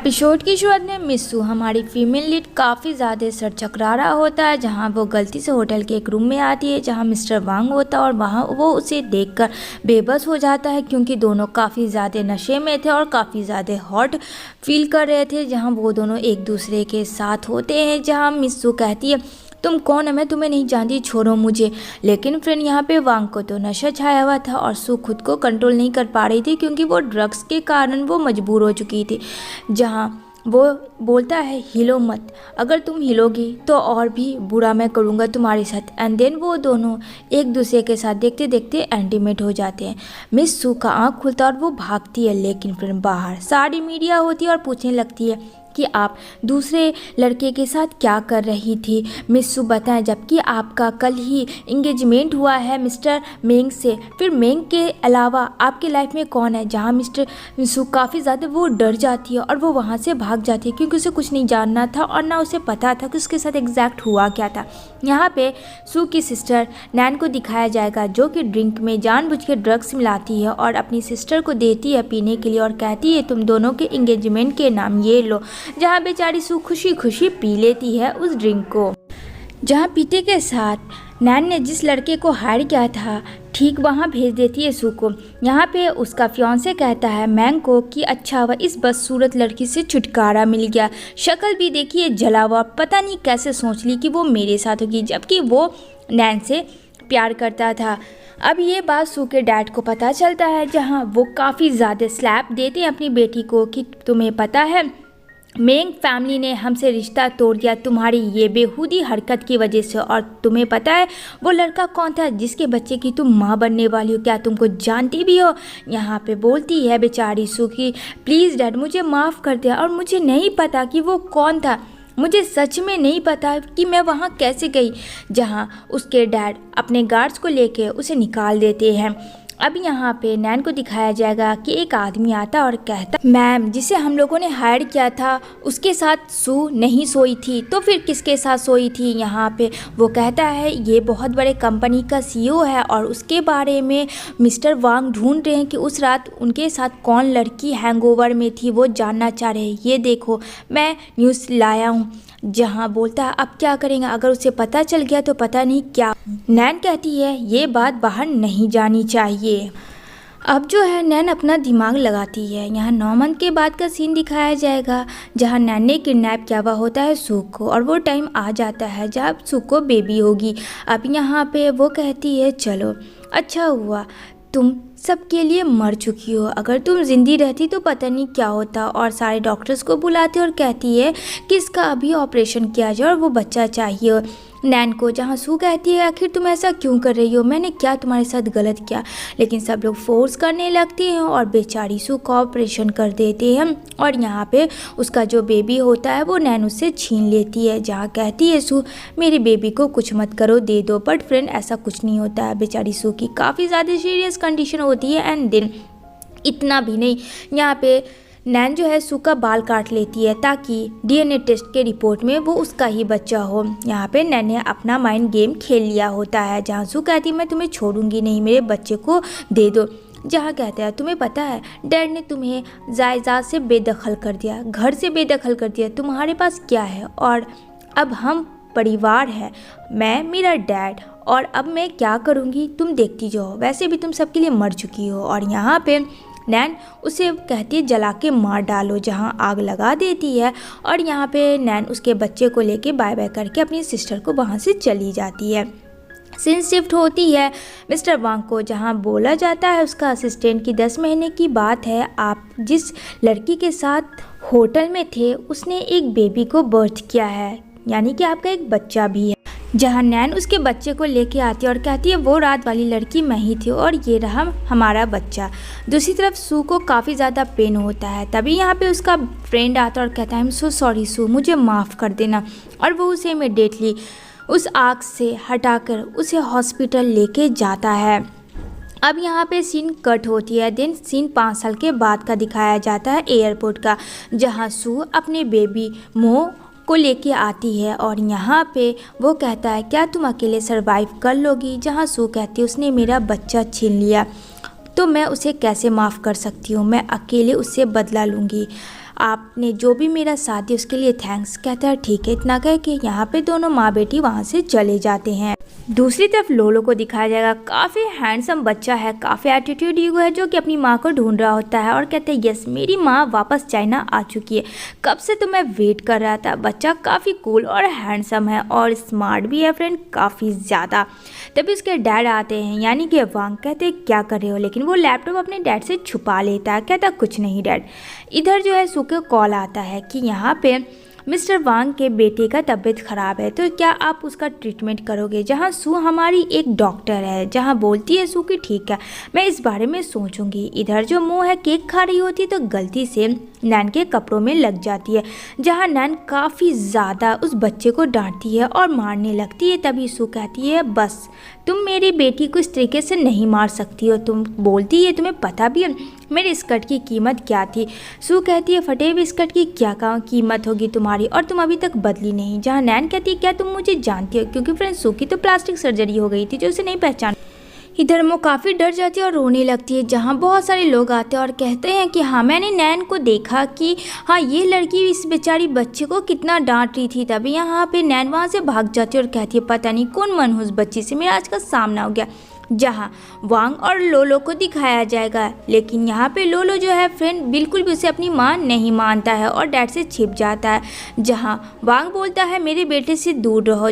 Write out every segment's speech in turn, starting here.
Episode की शुरुआत में मिस्सू हमारी फीमेल लीड काफ़ी ज़्यादा सर चकरा रहा होता है, जहां वो गलती से होटल के एक रूम में आती है जहां मिस्टर वांग होता है और वहां वो उसे देखकर बेबस हो जाता है क्योंकि दोनों काफ़ी ज़्यादा नशे में थे और काफ़ी ज़्यादा हॉट फील कर रहे थे। जहां वो दोनों एक दूसरे के साथ होते हैं, जहां मिस्सू कहती है तुम कौन है, मैं तुम्हें नहीं जानती, छोड़ो मुझे। लेकिन फ्रेंड यहाँ पे वांग को तो नशा छाया हुआ था और सू खुद को कंट्रोल नहीं कर पा रही थी क्योंकि वो ड्रग्स के कारण वो मजबूर हो चुकी थी। जहाँ वो बोलता है हिलो मत, अगर तुम हिलोगी तो और भी बुरा मैं करूँगा तुम्हारे साथ। एंड देन वो दोनों एक दूसरे के साथ देखते देखते इंटीमेट हो जाते हैं। मिस सू का आँख खुलता और वो भागती है, लेकिन फिर बाहर सारी मीडिया होती है और पूछने लगती है कि आप दूसरे लड़के के साथ क्या कर रही थी। मिस सू बताएं जबकि आपका कल ही इंगेजमेंट हुआ है मिस्टर मेंग से, फिर मेंग के अलावा आपके लाइफ में कौन है। जहां मिस्टर सू काफ़ी ज़्यादा वो डर जाती है और वो वहां से भाग जाती है क्योंकि उसे कुछ नहीं जानना था और ना उसे पता था कि उसके साथ एग्जैक्ट हुआ क्या था। यहाँ पे सू की सिस्टर नैन को दिखाया जाएगा जो कि ड्रिंक में जानबूझ के ड्रग्स मिलाती है और अपनी सिस्टर को देती है पीने के लिए और कहती है तुम दोनों के इंगेजमेंट के नाम ये लो। जहाँ बेचारी सू खुशी खुशी पी लेती है उस ड्रिंक को। जहाँ पीते के साथ नैन ने जिस लड़के को हायर किया था ठीक वहाँ भेज देती है सू को। यहाँ पे उसका फियांसे कहता है मैंग को कि अच्छा हुआ इस बदसूरत लड़की से छुटकारा मिल गया, शक्ल भी देखिए जला हुआ, पता नहीं कैसे सोच ली कि वो मेरे साथ होगी जबकि वो नैन से प्यार करता था। अब ये बात सू के डैड को पता चलता है, जहाँ वो काफ़ी ज़्यादा स्लैप देते हैं अपनी बेटी को कि तुम्हें पता है मेंग फैमिली ने हमसे रिश्ता तोड़ दिया तुम्हारी ये बेहूदी हरकत की वजह से, और तुम्हें पता है वो लड़का कौन था जिसके बच्चे की तुम माँ बनने वाली हो, क्या तुमको जानती भी हो। यहाँ पे बोलती है बेचारी सू की प्लीज़ डैड मुझे माफ़ कर दिया और मुझे नहीं पता कि वो कौन था, मुझे सच में नहीं पता कि मैं वहाँ कैसे गई। जहाँ उसके डैड अपने गार्ड्स को लेके उसे निकाल देते हैं। अब यहाँ पे नैन को दिखाया जाएगा कि एक आदमी आता और कहता मैम जिसे हम लोगों ने हायर किया था उसके साथ सू नहीं सोई थी, तो फिर किसके साथ सोई थी। यहाँ पे वो कहता है ये बहुत बड़े कंपनी का सीईओ है और उसके बारे में मिस्टर वांग ढूंढ रहे हैं कि उस रात उनके साथ कौन लड़की हैंगओवर में थी, वो जानना चाह रहे हैं। ये देखो मैं न्यूज़ लाया हूँ। जहाँ बोलता है अब क्या करेंगे, अगर उसे पता चल गया तो पता नहीं क्या। नैन कहती है ये बात बाहर नहीं जानी चाहिए। अब जो है नैन अपना दिमाग लगाती है। यहाँ 9 मंथ के बाद का सीन दिखाया जाएगा जहाँ नैन ने किडनैप किया हुआ होता है सू को और वो टाइम आ जाता है जब सू को बेबी होगी। अब यहाँ पे वो कहती है चलो अच्छा हुआ तुम सबके लिए मर चुकी हो, अगर तुम जिंदी रहती तो पता नहीं क्या होता। और सारे डॉक्टर्स को बुलाते और कहती है कि इसका अभी ऑपरेशन किया जाए और वो बच्चा चाहिए नैन को। जहाँ सू कहती है आखिर तुम ऐसा क्यों कर रही हो, मैंने क्या तुम्हारे साथ गलत किया। लेकिन सब लोग फोर्स करने लगते हैं और बेचारी सू का ऑपरेशन कर देते हैं और यहाँ पे उसका जो बेबी होता है वो नैन उससे छीन लेती है। जहाँ कहती है सू मेरे बेबी को कुछ मत करो दे दो, बट फ्रेंड ऐसा कुछ नहीं होता है। बेचारी सू की काफ़ी ज़्यादा सीरियस कंडीशन होती है। एंड देन इतना भी नहीं, यहाँ पे नैन जो है सू का बाल काट लेती है ताकि डीएनए टेस्ट के रिपोर्ट में वो उसका ही बच्चा हो। यहाँ पे नैन ने अपना माइंड गेम खेल लिया होता है। जहाँ सू कहती है मैं तुम्हें छोड़ूंगी नहीं, मेरे बच्चे को दे दो। जहाँ कहते हैं तुम्हें पता है डैड ने तुम्हें जायदाद से बेदखल कर दिया, घर से बेदखल कर दिया, तुम्हारे पास क्या है, और अब हम परिवार है, मैं मेरा डैड, और अब मैं क्या करूँगी तुम देखती जाओ, वैसे भी तुम सबके लिए मर चुकी हो। और यहाँ पे नैन उसे कहती है जला के मार डालो, जहाँ आग लगा देती है। और यहाँ पे नैन उसके बच्चे को लेके बाय बाय करके अपनी सिस्टर को वहाँ से चली जाती है। सीन शिफ्ट होती है मिस्टर वांग को, जहाँ बोला जाता है उसका असिस्टेंट की 10 महीने की बात है, आप जिस लड़की के साथ होटल में थे उसने एक बेबी को बर्थ किया है, यानी कि आपका एक बच्चा भी है। जहाँ नैन उसके बच्चे को लेके आती है और कहती है वो रात वाली लड़की मैं ही थी और ये रहा हमारा बच्चा। दूसरी तरफ सू को काफ़ी ज़्यादा पेन होता है। तभी यहाँ पे उसका फ्रेंड आता और कहता है आई एम सो सॉरी सू, मुझे माफ़ कर देना, और वो उसे इमीडिएटली उस आग से हटाकर उसे हॉस्पिटल लेके जाता है। अब यहाँ पे सीन कट होती है। देन सीन 5 साल के बाद का दिखाया जाता है एयरपोर्ट का, जहाँ सू अपने बेबी मो को लेके आती है और यहाँ पे वो कहता है क्या तुम अकेले सरवाइव कर लोगी। जहाँ सू कहती है उसने मेरा बच्चा छीन लिया तो मैं उसे कैसे माफ़ कर सकती हूँ, मैं अकेले उससे बदला लूँगी। आपने जो भी मेरा साथ दिया उसके लिए थैंक्स। कहता है ठीक है। इतना कह के यहाँ पे दोनों माँ बेटी वहाँ से चले जाते हैं। दूसरी तरफ लोलो को दिखाया जाएगा, काफ़ी हैंडसम बच्चा है, काफ़ी एटीट्यूड ईगो है, जो कि अपनी माँ को ढूंढ रहा होता है और कहता है यस मेरी माँ वापस चाइना आ चुकी है, कब से तो मैं वेट कर रहा था। बच्चा काफ़ी कूल और हैंडसम है और स्मार्ट भी है फ्रेंड, काफ़ी ज़्यादा। तभी उसके डैड आते हैं यानी कि वांग। कहते हैं क्या कर रहे हो, लेकिन वो लैपटॉप अपने डैड से छुपा लेता है। कहता कुछ नहीं डैड। इधर जो है सू को कॉल आता है कि यहाँ पे मिस्टर वांग के बेटे का तबीयत ख़राब है, तो क्या आप उसका ट्रीटमेंट करोगे। जहाँ सू हमारी एक डॉक्टर है, जहाँ बोलती है सू कि ठीक है मैं इस बारे में सोचूंगी। इधर जो मुँह है केक खा रही होती है तो गलती से नैन के कपड़ों में लग जाती है, जहाँ नैन काफ़ी ज़्यादा उस बच्चे को डांटती है और मारने लगती है। तभी सू कहती है बस तुम मेरी बेटी को इस तरीके से नहीं मार सकती हो। तुम बोलती है तुम्हें पता भी है मेरे स्कर्ट की कीमत क्या थी। सू कहती है फटे हुए स्कर्ट की क्या कीमत होगी तुम्हारी, और तुम अभी तक बदली नहीं। जहाँ नैन कहती है क्या तुम मुझे जानती हो, क्योंकि फ्रेंड सू की तो प्लास्टिक सर्जरी हो गई थी जो उसे नहीं पहचान। इधर वो काफ़ी डर जाती है और रोने लगती है, जहाँ बहुत सारे लोग आते हैं और कहते हैं कि हाँ मैंने नैन को देखा कि हाँ ये लड़की इस बेचारी बच्चे को कितना डांट रही थी। तभी यहाँ पे नैन वहाँ से भाग जाती है और कहती है पता नहीं कौन मनहूस बच्ची से मेरा आज का सामना हो गया। जहाँ वांग और लोलो को दिखाया जाएगा, लेकिन यहाँ पे लोलो जो है फ्रेंड बिल्कुल भी उसे अपनी माँ नहीं मानता है और डैड से छिप जाता है। जहाँ वांग बोलता है मेरे बेटे से दूर रहो,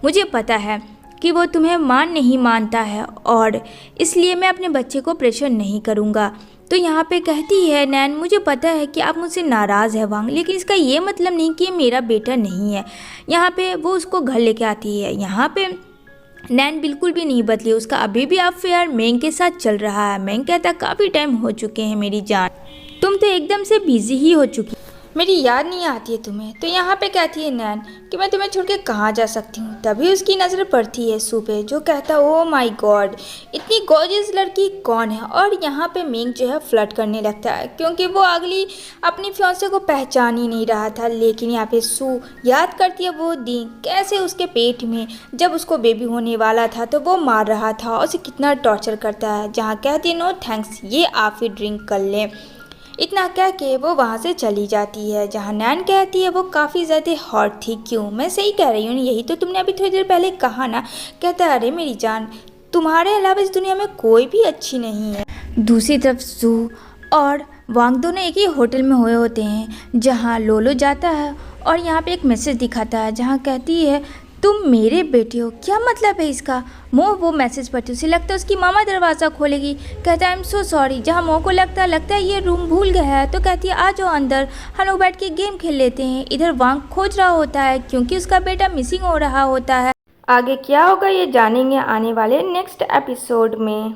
मुझे पता है कि वो तुम्हें माँ नहीं मानता है और इसलिए मैं अपने बच्चे को प्रेशर नहीं करूँगा। तो यहाँ पे कहती है नैन मुझे पता है कि आप मुझसे नाराज़ है वांग, लेकिन इसका ये मतलब नहीं कि मेरा बेटा नहीं है। यहाँ पे वो उसको घर लेके आती है। यहाँ पे नैन बिल्कुल भी नहीं बदली, उसका अभी भी अफेयर मेंग के साथ चल रहा है। मेंग कहता काफ़ी टाइम हो चुके हैं मेरी जान, तुम तो एकदम से बिजी ही हो चुकी, मेरी याद नहीं आती है तुम्हें। तो यहाँ पे कहती है नैन कि मैं तुम्हें छोड़ के कहाँ जा सकती हूँ। तभी उसकी नज़र पड़ती है सू पे, जो कहता ओ माय गॉड इतनी गॉर्जियस लड़की कौन है। और यहाँ पे मेंग जो है फ्लर्ट करने लगता है, क्योंकि वो अगली अपनी फियांसे को पहचान ही नहीं रहा था। लेकिन यहाँ पे सू याद करती है वो दिन कैसे उसके पेट में जब उसको बेबी होने वाला था तो वो मार रहा था और उसे कितना टॉर्चर करता है। जहाँ कहती है नो थैंक्स ये आप ही ड्रिंक कर लें। इतना कह के वो वहाँ से चली जाती है। जहाँ नैन कहती है वो काफ़ी ज़्यादा हॉट थी। क्यों, मैं सही कह रही हूँ, यही तो तुमने अभी थोड़ी देर पहले कहा ना। कहता है अरे मेरी जान तुम्हारे अलावा इस दुनिया में कोई भी अच्छी नहीं है। दूसरी तरफ सू और वांग दोनों एक ही होटल में हुए होते हैं, जहाँ लोलो जाता है और यहाँ पे एक मैसेज दिखाता है, जहाँ कहती है तुम मेरे बेटे हो। क्या मतलब है इसका। मोह वो मैसेज पढ़ती उसे लगता है उसकी मामा दरवाज़ा खोलेगी। कहता है आई एम सो सॉरी। जहाँ मोह को लगता है ये रूम भूल गया है, तो कहती है आ जाओ अंदर, हम लोग बैठ के गेम खेल लेते हैं। इधर वांग खोज रहा होता है क्योंकि उसका बेटा मिसिंग हो रहा होता है। आगे क्या होगा ये जानेंगे आने वाले नेक्स्ट एपिसोड में।